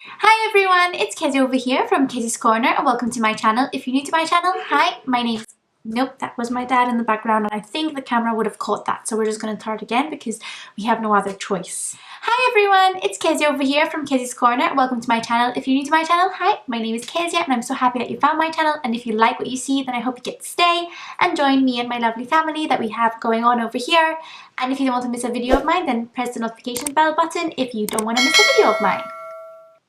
Hi everyone, it's Kezzy over here from KezziesCorner and welcome to my channel. If you're new to my channel, hi, my name's... Nope, that was my dad in the background and I think the camera would have caught that. So we're just going to start again because we have no other choice. Hi everyone, it's Kezzy over here from KezziesCorner. Welcome to my channel. If you're new to my channel, hi, my name is Kezzy and I'm so happy that you found my channel. And if you like what you see, then I hope you get to stay and join me and my lovely family that we have going on over here. And if you don't want to miss a video of mine, then press the notification bell button if you don't want to miss a video of mine.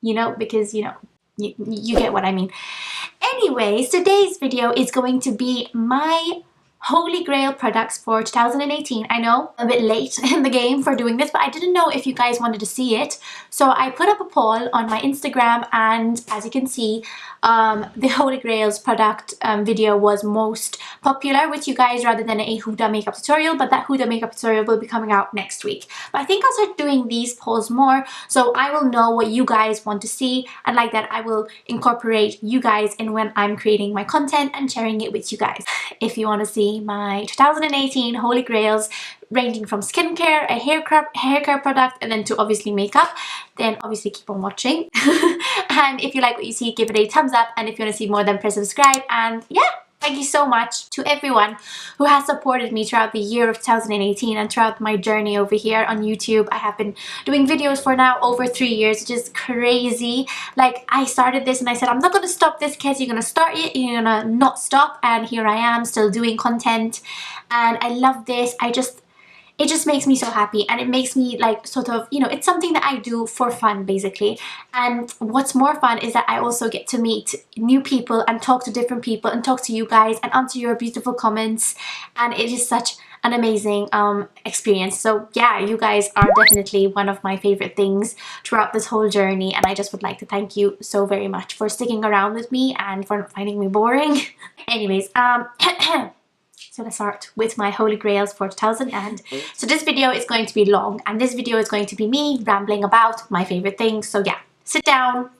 You know, because you get what I mean. Anyways, today's video is going to be my Holy Grail products for 2018. I know, a bit late in the game for doing this, but I didn't know if you guys wanted to see it. So I put up a poll on my Instagram and as you can see, the Holy Grails product video was most popular with you guys rather than a Huda makeup tutorial, but that Huda makeup tutorial will be coming out next week. But I think I'll start doing these polls more so I will know what you guys want to see, and like that I will incorporate you guys in when I'm creating my content and sharing it with you guys. If you want to see my 2018 Holy Grails ranging from skincare, a hair care product, and then to obviously makeup, then obviously keep on watching. And if you like what you see, give it a thumbs up, and if you want to see more, then press subscribe. And yeah, thank you so much to everyone who has supported me throughout the year of 2018 and throughout my journey over here on YouTube. I have been doing videos for now over 3 years, which is crazy. Like, I started this and I said, I'm not going to stop this, Kez, you're going to start it, you're going to not stop. And here I am still doing content. And I love this. It just makes me so happy, and it makes me like sort of, you know, it's something that I do for fun basically. And what's more fun is that I also get to meet new people and talk to different people and talk to you guys and answer your beautiful comments, and it is such an amazing experience. So yeah, you guys are definitely one of my favorite things throughout this whole journey, and I just would like to thank you so very much for sticking around with me and for not finding me boring. Anyways, so let's start with my Holy Grails for 2000. And so this video is going to be long, and this video is going to be me rambling about my favorite things. So yeah, sit down,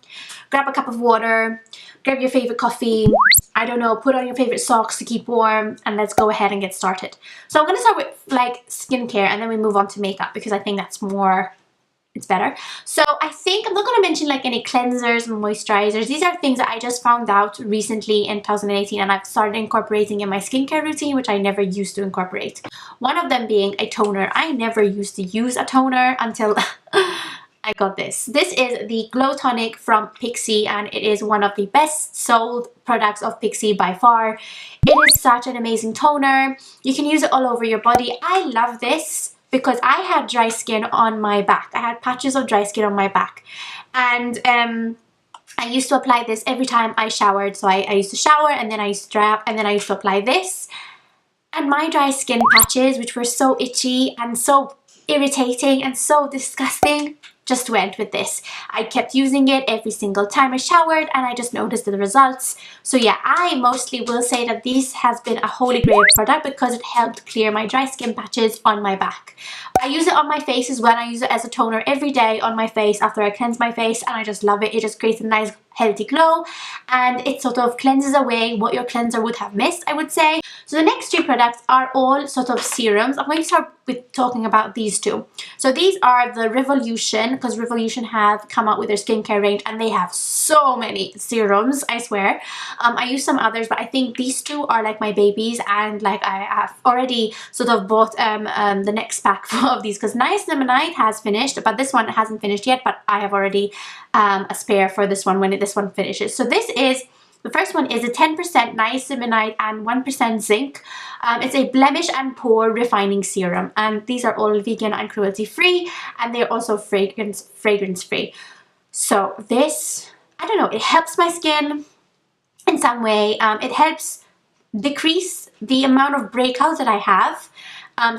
grab a cup of water, grab your favorite coffee, I don't know, put on your favorite socks to keep warm, and let's go ahead and get started. So I'm going to start with like skincare and then we move on to makeup because I think that's more... it's better. So I think I'm not going to mention like any cleansers and moisturizers. These are things that I just found out recently in 2018 and I've started incorporating in my skincare routine, which I never used to incorporate. One of them being a toner. I never used to use a toner until I got this. This is the Glow Tonic from Pixi, and it is one of the best sold products of Pixi by far. It is such an amazing toner. You can use it all over your body. I love this because I had dry skin on my back. I had patches of dry skin on my back. And I used to apply this every time I showered. So I used to shower and then I used to dry up and then I used to apply this. And my dry skin patches, which were so itchy and so irritating and so disgusting, just went with this. I kept using it every single time I showered and I just noticed the results. So yeah, I mostly will say that this has been a Holy Grail product because it helped clear my dry skin patches on my back. I use it on my face as well. I use it as a toner every day on my face after I cleanse my face, and I just love it. It just creates a nice healthy glow and it sort of cleanses away what your cleanser would have missed, I would say. So the next two products are all sort of serums. I'm going to start with talking about these two. So these are the Revolution, because Revolution have come out with their skincare range and they have so many serums, I swear. I use some others, but I think these two are like my babies, and like I have already sort of bought the next pack of these because Niacinamide has finished, but this one hasn't finished yet, but I have already a spare for this one when this one finishes. So this is, the first one is a 10% niacinamide and 1% zinc. It's a blemish and pore refining serum, and these are all vegan and cruelty free, and they're also fragrance free. So this, I don't know, it helps my skin in some way. It helps decrease the amount of breakouts that I have.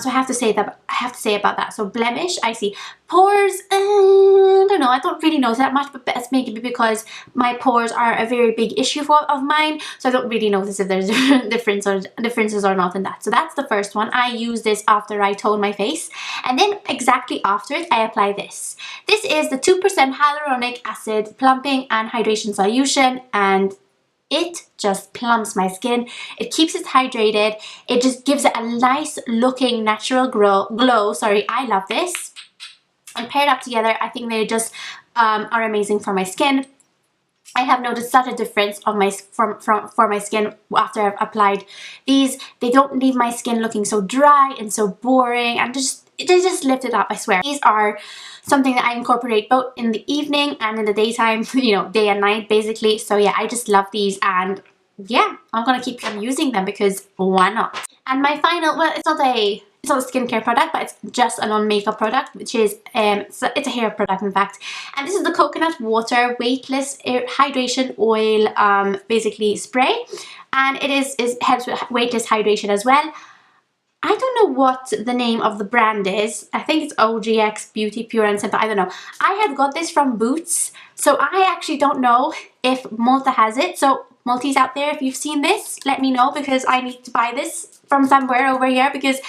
So I have to say about that. So blemish, I see. Pores, I don't know, I don't really notice that much, but that's maybe because my pores are a very big issue of mine, so I don't really notice if there's differences or not in that. So that's the first one. I use this after I tone my face, and then exactly after it I apply this. This is the 2% hyaluronic acid plumping and hydration solution, and it just plumps my skin. It keeps it hydrated. It just gives it a nice looking natural glow. Sorry, I love this. And paired up together, I think they just are amazing for my skin. I have noticed such a difference on my for my skin after I've applied these. They don't leave my skin looking so dry and so boring, and they just lift it up, I swear. These are something that I incorporate both in the evening and in the daytime, you know, day and night basically. So yeah, I just love these, and yeah, I'm gonna keep on using them because why not? And my final, well, it's not a skincare product, but it's just a non-makeup product, which is it's a hair product in fact, and this is the coconut water weightless hydration oil basically spray, and it helps with weightless hydration as well. I don't know what the name of the brand is. I think it's OGX Beauty Pure and Simple. I don't know. I had got this from Boots, so I actually don't know if Malta has it. So Maltese out there, if you've seen this, let me know, because I need to buy this from somewhere over here, because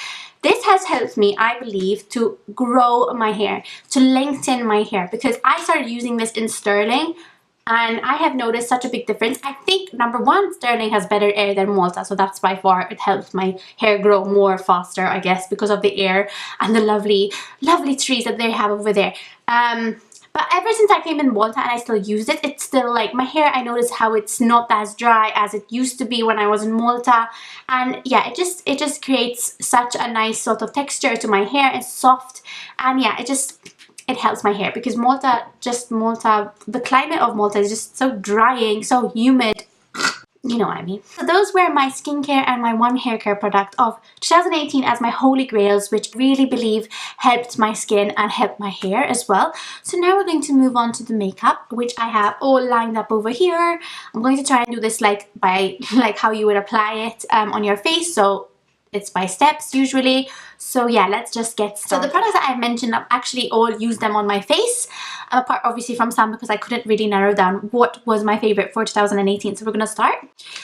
this has helped me, I believe, to grow my hair, to lengthen my hair, because I started using this in sterling and I have noticed such a big difference. I think number one, sterling has better air than Malta, so that's by far, it helps my hair grow more faster, I guess, because of the air and the lovely, lovely trees that they have over there. But ever since I came in Malta and I still use it, it's still like my hair, I notice how it's not as dry as it used to be when I was in Malta. And yeah, it just creates such a nice sort of texture to my hair. It's soft, and yeah, it helps my hair, because Malta, the climate of Malta is just so drying, so humid. You know what I mean. So those were my skincare and my one hair care product of 2018 as my holy grails, which I really believe helped my skin and helped my hair as well. So now we're going to move on to the makeup, which I have all lined up over here. I'm going to try and do this like how you would apply it on your face. So it's by steps usually. So yeah, let's just get started. So the products that I've mentioned, I've actually all used them on my face, apart obviously from some, because I couldn't really narrow down what was my favorite for 2018. So we're gonna start.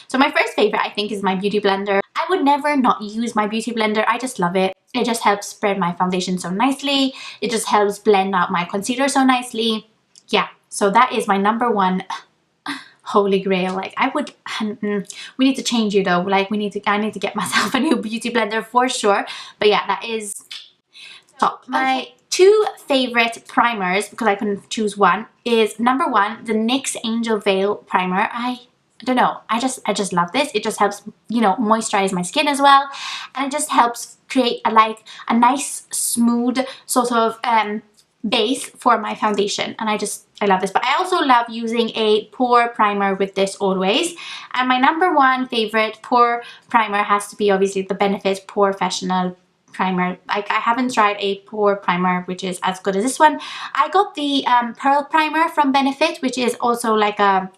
So my first favorite, I think, is my beauty blender. I would never not use my beauty blender. I just love it. It just helps spread my foundation so nicely. It just helps blend out my concealer so nicely. Yeah, so that is my number one holy grail. Like, I would, we need to change you though. Like, I need to get myself a new beauty blender for sure. But yeah, that is top. My two favorite primers, because I couldn't choose one, is number one, the NYX Angel Veil primer. I don't know, I just love this. It just helps, you know, moisturize my skin as well, and it just helps create a nice smooth sort of base for my foundation, and I love this. But I also love using a pore primer with this always, and my number one favorite pore primer has to be obviously the Benefit Porefessional primer. Like, I haven't tried a pore primer which is as good as this one. I got the Pearl primer from Benefit, which is also like a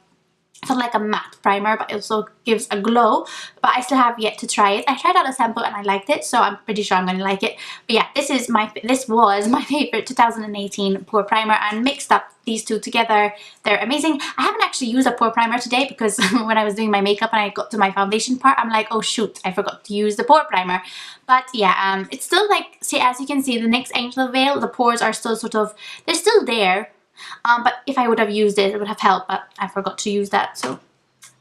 sort of like a matte primer, but it also gives a glow, but I still have yet to try it. I tried out a sample and I liked it, so I'm pretty sure I'm going to like it. But yeah, this was my favorite 2018 pore primer, and mixed up these two together, they're amazing. I haven't actually used a pore primer today, because when I was doing my makeup and I got to my foundation part, I'm like, oh shoot, I forgot to use the pore primer. But yeah, it's still like, see, as you can see, the NYX Angel Veil, the pores are still sort of, they're still there. But if I would have used it, it would have helped, but I forgot to use that, so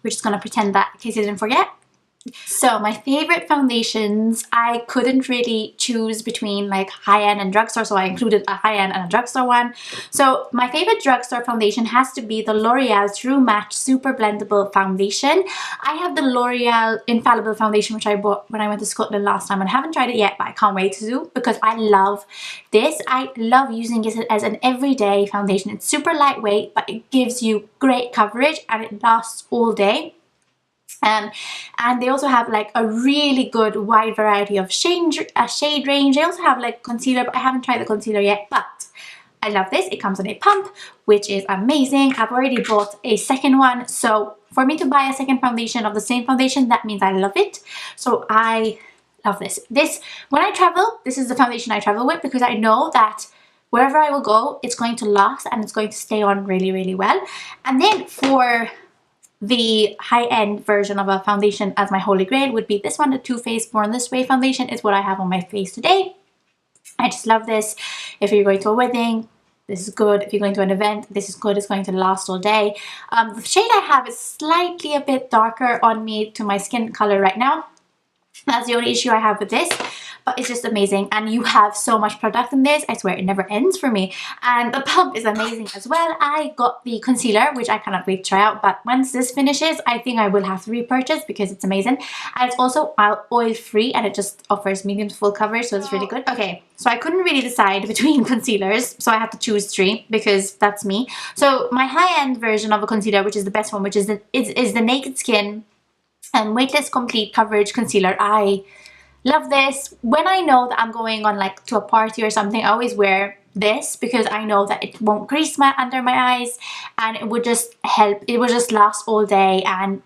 we're just gonna pretend that in case you didn't forget. So my favorite foundations, I couldn't really choose between like high-end and drugstore, so I included a high-end and a drugstore one. So my favorite drugstore foundation has to be the L'Oreal True Match Super Blendable Foundation. I have the L'Oreal Infallible Foundation, which I bought when I went to Scotland last time, and I haven't tried it yet, but I can't wait to do, because I love this. I love using it as an everyday foundation. It's super lightweight, but it gives you great coverage and it lasts all day. And they also have like a really good wide variety of shade range. They also have like concealer, but I haven't tried the concealer yet, but I love this. It comes in a pump, which is amazing. I've already bought a second one, so for me to buy a second foundation of the same foundation, that means I love it. So I love this. When I travel, this is the foundation I travel with, because I know that wherever I will go, it's going to last and it's going to stay on really, really well. And then for the high-end version of a foundation as my holy grail would be this one, the Too Faced Born This Way foundation, is what I have on my face today. I just love this. If you're going to a wedding, this is good. If you're going to an event, this is good. It's going to last all day. The shade I have is slightly a bit darker on me to my skin color right now. That's the only issue I have with this, but it's just amazing. And you have so much product in this, I swear it never ends for me. And the pump is amazing as well. I got the concealer, which I cannot wait to try out, but once this finishes, I think I will have to repurchase because it's amazing. And it's also oil free, and it just offers medium to full coverage, so it's really good. Okay, so I couldn't really decide between concealers, so I had to choose 3 because that's me. So my high-end version of a concealer, which is the best one, which is the Naked Skin Weightless Complete Coverage Concealer. I love this. When I know that I'm going on like to a party or something, I always wear this because I know that it won't crease under my eyes, and it would just help. It would just last all day, and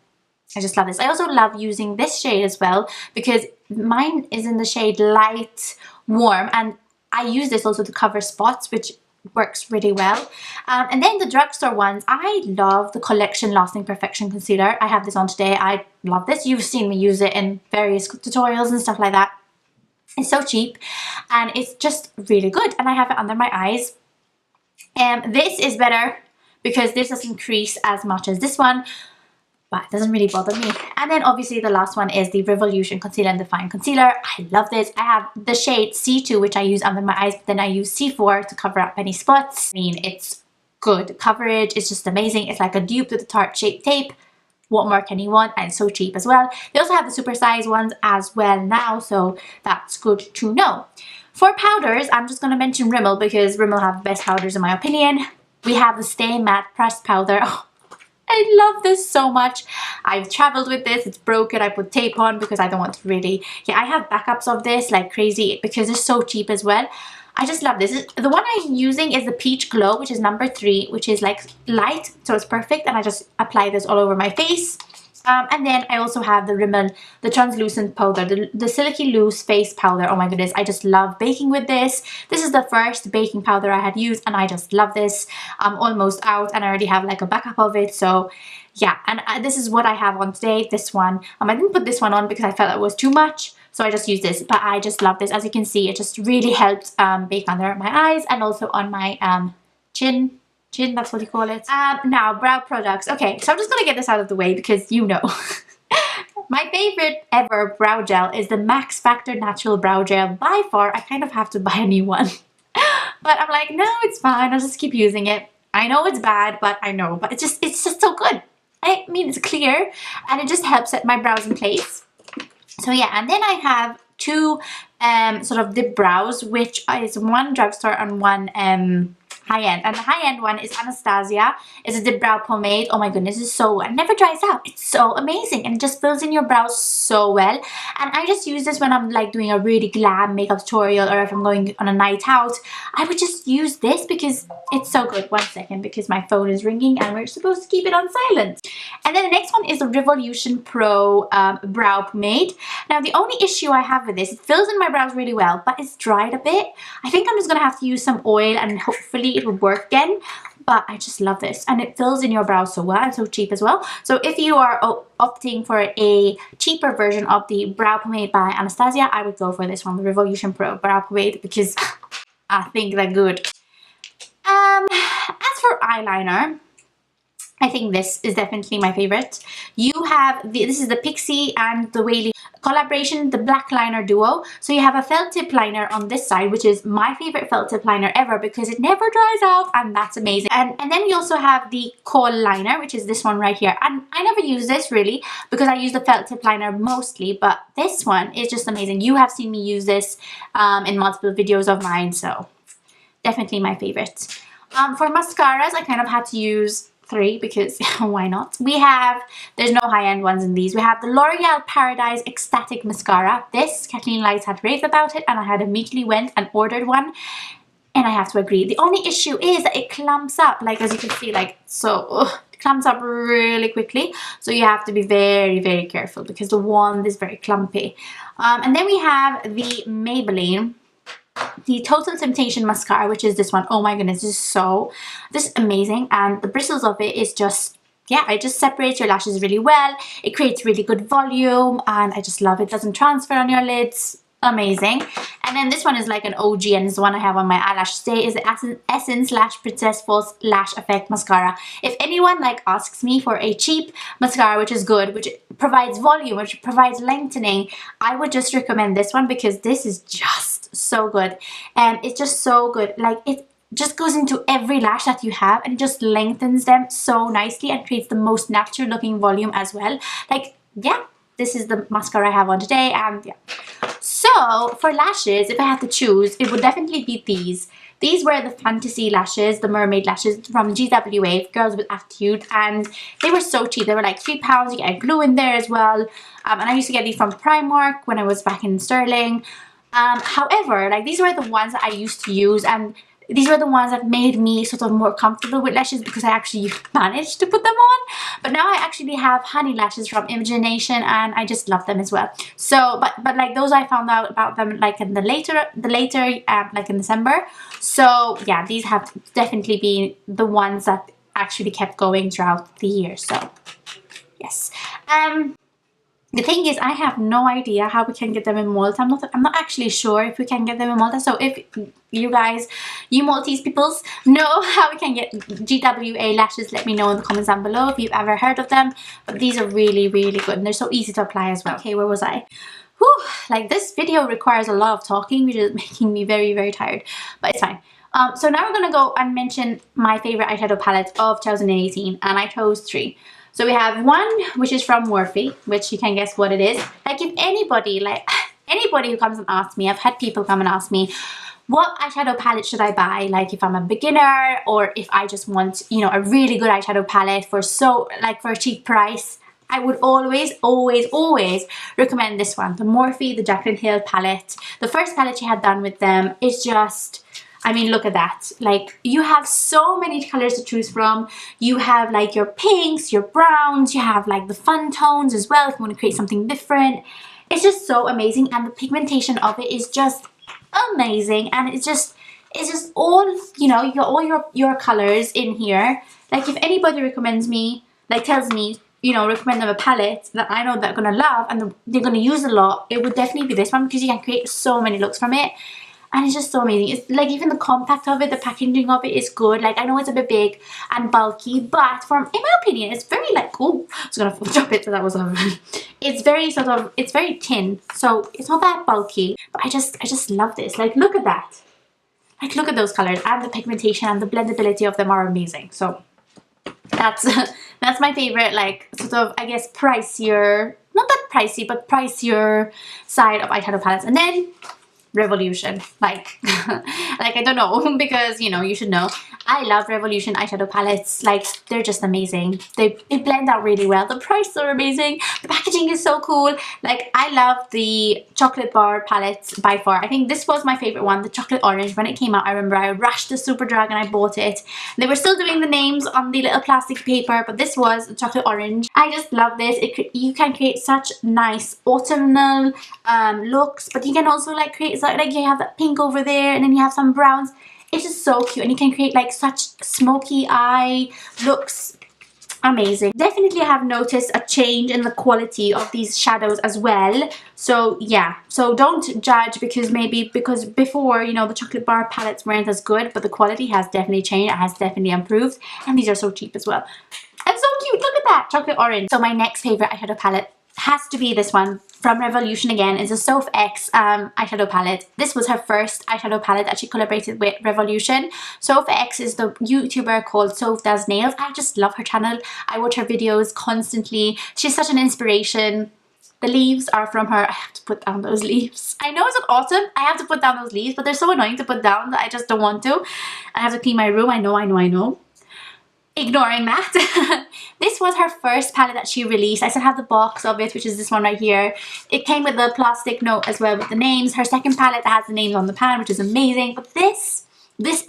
I just love this. I also love using this shade as well because mine is in the shade Light Warm, and I use this also to cover spots, which works really well. And then the drugstore ones, I love the Collection Lasting Perfection Concealer. I have this on today. I love this. You've seen me use it in various tutorials and stuff like that. It's so cheap and it's just really good, and I have it under my eyes. This is better because this doesn't crease as much as this one, but it doesn't really bother me. And then obviously the last one is the Revolution Concealer and Define Concealer. I love this. I have the shade C2, which I use under my eyes, but then I use C4 to cover up any spots. I mean, it's good coverage. It's just amazing. It's like a dupe to the Tarte Shape Tape. What more can you want? And it's so cheap as well. They also have the super size ones as well now, so that's good to know. For powders, I'm just going to mention Rimmel because Rimmel have the best powders in my opinion. We have the Stay Matte Pressed Powder. Oh, I love this so much. I've traveled with this. It's broken. I put tape on because I don't want to really... Yeah, I have backups of this like crazy because it's so cheap as well. I just love this. The one I'm using is the Peach Glow, which is number 3, which is like light, so it's perfect. And I just apply this all over my face. And then I also have the Rimmel, the translucent powder, the Silky Loose Face Powder. Oh my goodness, I just love baking with this. This is the first baking powder I had used, and I just love this. I'm almost out, and I already have like a backup of it. So yeah, and this is what I have on today, this one. I didn't put this one on because I felt it was too much, so I just used this. But I just love this. As you can see, it just really helps bake under my eyes and also on my chin, that's what you call it. Now, brow products. Okay, so I'm just gonna get this out of the way because you know. My favorite ever brow gel is the Max Factor Natural Brow Gel. By far, I kind of have to buy a new one. But I'm like, no, it's fine. I'll just keep using it. I know it's bad, but I know. But it's just so good. I mean, it's clear and it just helps set my brows in place. So yeah, and then I have 2 sort of dip brows, which is one drugstore and one high-end. And the high-end one is Anastasia. It's a dip brow pomade. Oh my goodness, it's so... It never dries out. It's so amazing. And it just fills in your brows so well. And I just use this when I'm like doing a really glam makeup tutorial, or if I'm going on a night out. I would just use this because it's so good. One second, because my phone is ringing and we're supposed to keep it on silent. And then the next one is the Revolution Pro Brow Pomade. Now, the only issue I have with this, it fills in my brows really well, but it's dried a bit. I think I'm just going to have to use some oil and hopefully it will work again. But I just love this, and it fills in your brows so well and so cheap as well. So if you are opting for a cheaper version of the brow pomade by Anastasia, I would go for this one, the Revolution Pro Brow Pomade, because I think they're good. As for eyeliner, I think this is definitely my favorite. You have this is the Pixi and the Whaley collaboration, the black liner duo. So you have a felt tip liner on this side, which is my favorite felt tip liner ever because it never dries out, and that's amazing. And then you also have the kohl liner, which is this one right here. And I never use this really because I use the felt tip liner mostly, but this one is just amazing. You have seen me use this in multiple videos of mine, so definitely my favorite. For mascaras, I kind of had to use 3 because why not? There's no high-end ones in these. We have the L'Oreal Paradise Ecstatic Mascara. This, Kathleen Lights had raved about it, and I had immediately went and ordered one, and I have to agree. The only issue is that it clumps up, like as you can see, like so. It clumps up really quickly, so you have to be very, very careful because the wand is very clumpy. And then we have the Maybelline, the Total Temptation Mascara, which is this one. Oh my goodness, this is amazing, and the bristles of it is just, yeah, it just separates your lashes really well. It creates really good volume, and I just love it. It doesn't transfer on your lids. amazing. And then this one is like an OG, and it's the one I have on my eyelash stay, is the Essence Lash Princess False Lash Effect Mascara. If anyone like asks me for a cheap mascara which is good, which provides volume, which provides lengthening, I would just recommend this one, because this is just so good. And it's just so good. Like, it just goes into every lash that you have and just lengthens them so nicely and creates the most natural looking volume as well. Like, yeah, this is the mascara I have on today. And yeah, so for lashes, if I had to choose, it would definitely be these. These were the fantasy lashes, the mermaid lashes from GWA, Girls with Attitude, and they were so cheap. They were like £3. You get glue in there as well. And I used to get these from Primark when I was back in Sterling. However, like, these were the ones that I used to use, and these were the ones that made me sort of more comfortable with lashes, because I actually managed to put them on. But now I actually have honey lashes from Imagination, and I just love them as well. So, but like, those I found out about them like in the later like in December. So yeah, these have definitely been the ones that actually kept going throughout the year. So yes. The thing is, I have no idea how we can get them in Malta. I'm not actually sure if we can get them in Malta. So if you guys, you Maltese peoples, know how we can get GWA lashes, let me know in the comments down below if you've ever heard of them. But these are really, really good, and they're so easy to apply as well. Okay, where was I? Whew, like, this video requires a lot of talking, which is making me very, very tired. But it's fine. So now we're going to go and mention my favorite eyeshadow palette of 2018, and I chose 3. So we have one which is from Morphe, which you can guess what it is. Like, if anybody who comes and asks me, I've had people come and ask me, what eyeshadow palette should I buy? Like, if I'm a beginner, or if I just want, you know, a really good eyeshadow palette for a cheap price, I would always, always, always recommend this one, the Morphe, the Jaclyn Hill palette. The first palette she had done with them is just, I mean, look at that. Like, you have so many colors to choose from. You have like your pinks, your browns, you have like the fun tones as well if you want to create something different. It's just so amazing, and the pigmentation of it is just amazing, and it's just all, you know, you got all your colors in here. Like, if anybody recommends me, like, tells me, you know, recommend them a palette that I know they're gonna love and they're gonna use a lot, it would definitely be this one, because you can create so many looks from it. And it's just so amazing. It's like, even the compact of it, the packaging of it is good. Like, I know it's a bit big and bulky, but in my opinion, it's very like, oh, I was gonna drop it, so that was it's very sort of, it's very thin, so it's not that bulky. But I just love this. Like, look at that. Like, look at those colors, and the pigmentation and the blendability of them are amazing. So that's that's my favorite, like, sort of, I guess, pricier, not that pricey, but pricier side of eyeshadow palettes. And then Revolution, like I don't know, because, you know, you should know, I love Revolution eyeshadow palettes. Like, they're just amazing. They blend out really well. The prices are amazing. The packaging is so cool. Like, I love the chocolate bar palettes by far. I think this was my favorite one, the chocolate orange. When it came out, I remember I rushed to Superdrug and I bought it. They were still doing the names on the little plastic paper, but this was the chocolate orange. I just love this. You can create such nice autumnal looks, but you can also like create, like, you have that pink over there, and then you have some browns. It's just so cute, and you can create like such smoky eye looks. Amazing. Definitely have noticed a change in the quality of these shadows as well. So yeah, so don't judge because before, you know, the chocolate bar palettes weren't as good, but the quality has definitely changed. It has definitely improved, and these are so cheap as well. And so cute. Look at that chocolate orange. So my next favorite eyeshadow palette has to be this one from Revolution again. Is a Soph X eyeshadow palette. This was her first eyeshadow palette that she collaborated with Revolution. Soph X is the YouTuber called Soph Does Nails. I just love her channel. I watch her videos constantly. She's such an inspiration. The leaves are from her. I have to put down those leaves. I know it's an autumn. I have to put down those leaves, but they're so annoying to put down that I just don't want to. I have to clean my room. I know. Ignoring that. This was her first palette that she released. I still have the box of it, which is this one right here. It came with the plastic note as well with the names. Her second palette that has the names on the pan, which is amazing. But this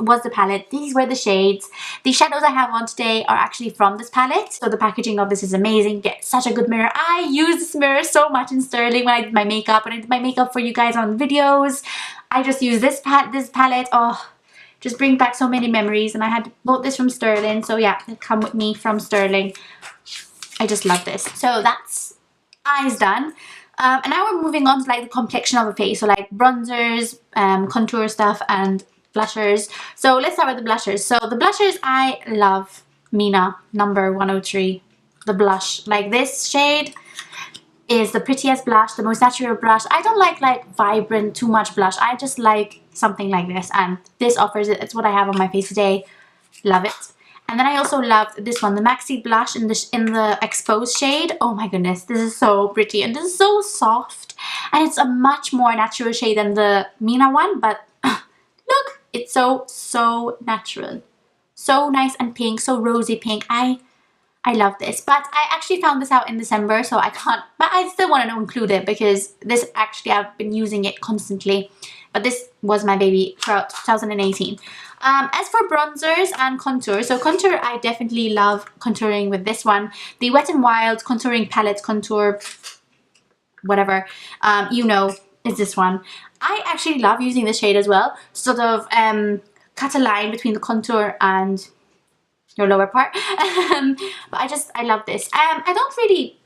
was the palette. These were the shades. The shadows I have on today are actually from this palette. So the packaging of this is amazing. Get such a good mirror. I use this mirror so much in Sterling when I did my makeup. When I did my makeup for you guys on videos, I just use this palette. Oh, just bring back so many memories. And I had bought this from Sterling, so yeah, it come with me from Sterling. I just love this. So that's eyes done. And now we're moving on to like the complexion of the face, so like bronzers, contour stuff, and blushers. So let's start with the blushers. So the blushers, I love Mina number 103, the blush. Like this shade is the prettiest blush, the most natural blush. I don't like vibrant, too much blush. I just like something like this, and this offers it. It's what I have on my face today. Love it. And then I also loved this one, the Maxi blush in the exposed shade. Oh my goodness, this is so pretty and this is so soft, and it's a much more natural shade than the Mina one, but look, it's so natural, so nice and pink, so rosy pink. I love this, but I actually found this out in December, so I can't, but I still wanted to include it because this actually, I've been using it constantly, but this was my baby throughout 2018. As for bronzers and contour, so contour, I definitely love contouring with this one, the Wet n Wild contouring palette contour, whatever, you know, is this one. I actually love using this shade as well, sort of cut a line between the contour and your lower part. But I love this. I don't really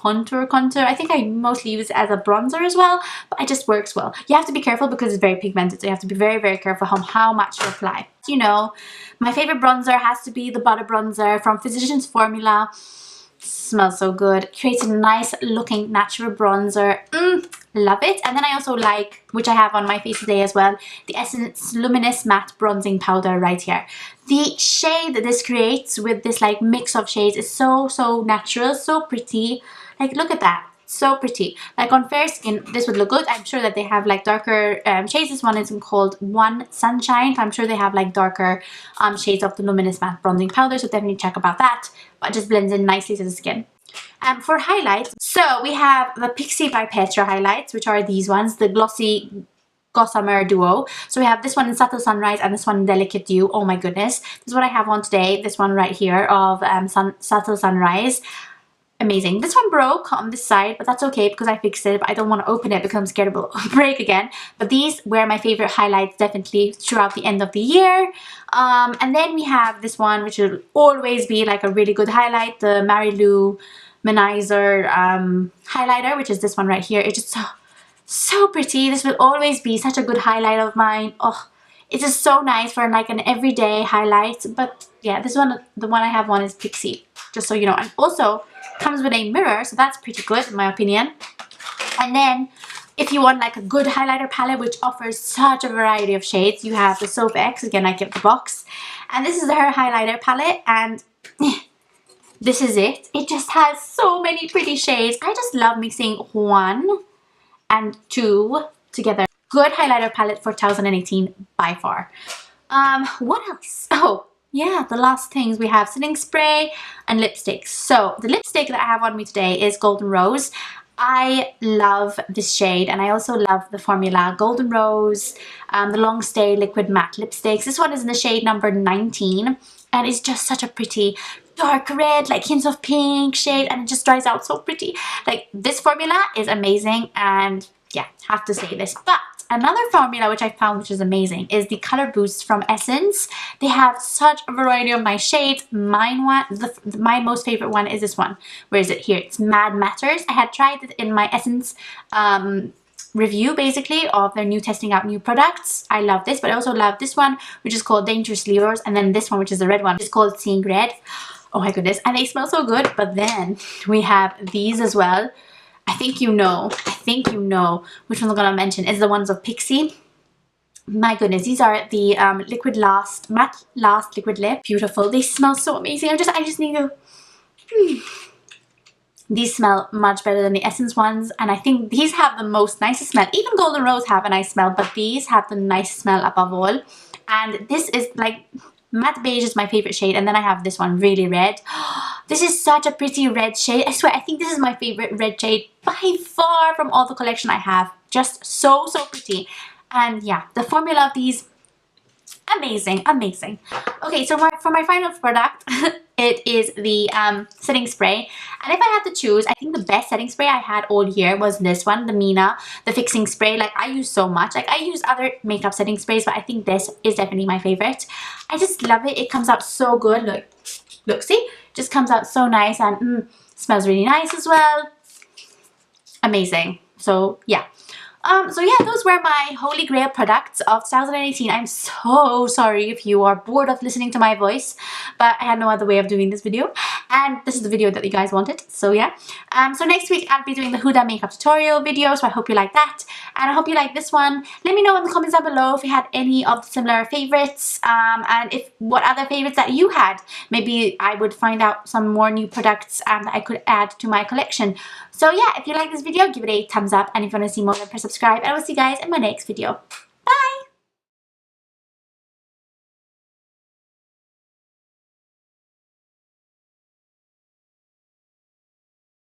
contour. I think I mostly use it as a bronzer as well, but it just works well. You have to be careful because it's very pigmented, so you have to be very careful how much you apply. You know, my favorite bronzer has to be the Butter Bronzer from Physicians Formula. Smells so good, creates a nice looking natural bronzer. Love it. And then I also like, which I have on my face today as well, the Essence Luminous Matte Bronzing Powder right here. The shade that this creates with this like mix of shades is so natural, so pretty. Like look at that, so pretty. Like on fair skin this would look good. I'm sure that they have like darker shades. This one is called One Sunshine, so I'm sure they have like darker shades of the Luminous Matte Bronzing Powder, so definitely check about that. But it just blends in nicely to the skin. For highlights, so we have the Pixi by Petra highlights, which are these ones, the glossy Gossamer duo. So we have this one in Subtle Sunrise and this one in Delicate Dew. Oh my goodness, this is what I have on today, this one right here of Subtle Sunrise. Amazing. This one broke on this side, but that's okay because I fixed it, but I don't want to open it because I'm scared it will break again. But these were my favorite highlights definitely throughout the end of the year. And then we have this one, which will always be like a really good highlight, the Mary Lou Manizer highlighter, which is this one right here. It's just so pretty. This will always be such a good highlight of mine. Oh, it's just so nice for like an everyday highlight. But yeah, this one, the one I have on is Pixi, just so you know. And also comes with a mirror, so that's pretty good in my opinion. And then if you want like a good highlighter palette which offers such a variety of shades, you have the Soap X. Again, I kept the box, and this is her highlighter palette, and this is it. It just has so many pretty shades. I just love mixing 1 and 2 together. Good highlighter palette for 2018 by far. What else? Oh yeah, the last things we have setting spray and lipsticks. So the lipstick that I have on me today is Golden Rose. I love this shade, and I also love the formula Golden Rose, the Long Stay Liquid Matte Lipsticks. This one is in the shade number 19, and it's just such a pretty dark red, like hints of pink shade, and it just dries out so pretty. Like this formula is amazing, and yeah, have to say this. But another formula which I found which is amazing is the Color Boost from Essence. They have such a variety of nice shades. My most favorite one is this one. Where is it? Here. It's Mad Matters. I had tried it in my Essence review basically of their new testing out new products. I love this, but I also love this one which is called Dangerously Yours, and then this one which is the red one, which is called Seeing Red. Oh my goodness, and they smell so good. But then we have these as well. I think you know which ones I'm gonna mention. Is the ones of Pixi. My goodness, these are the matte last liquid lip. Beautiful. They smell so amazing. I just need to. These smell much better than the Essence ones, and I think these have the most nicest smell. Even Golden Rose have a nice smell, but these have the nice smell above all. And this is like matte beige is my favorite shade, and then I have this one, really red. This is such a pretty red shade. I swear, I think this is my favorite red shade by far from all the collection I have. Just so pretty. And yeah, the formula of these, amazing. Okay, so for my final product, it is the setting spray. And if I had to choose, I think the best setting spray I had all year was this one, the Mina, the fixing spray. Like I use so much. Like I use other makeup setting sprays, but I think this is definitely my favorite. I just love it. It comes out so good. Look, see? Just comes out so nice, and smells really nice as well. amazing. So yeah. So yeah, those were my holy grail products of 2018. I'm so sorry if you are bored of listening to my voice, but I had no other way of doing this video, and this is the video that you guys wanted. So yeah, so next week I'll be doing the Huda makeup tutorial video, so I hope you like that, and I hope you like this one. Let me know in the comments down below if you had any of the similar favorites, and if what other favorites that you had. Maybe I would find out some more new products that I could add to my collection. So yeah, if you like this video, give it a thumbs up, and if you want to see more, then press subscribe, and I will see you guys in my next video.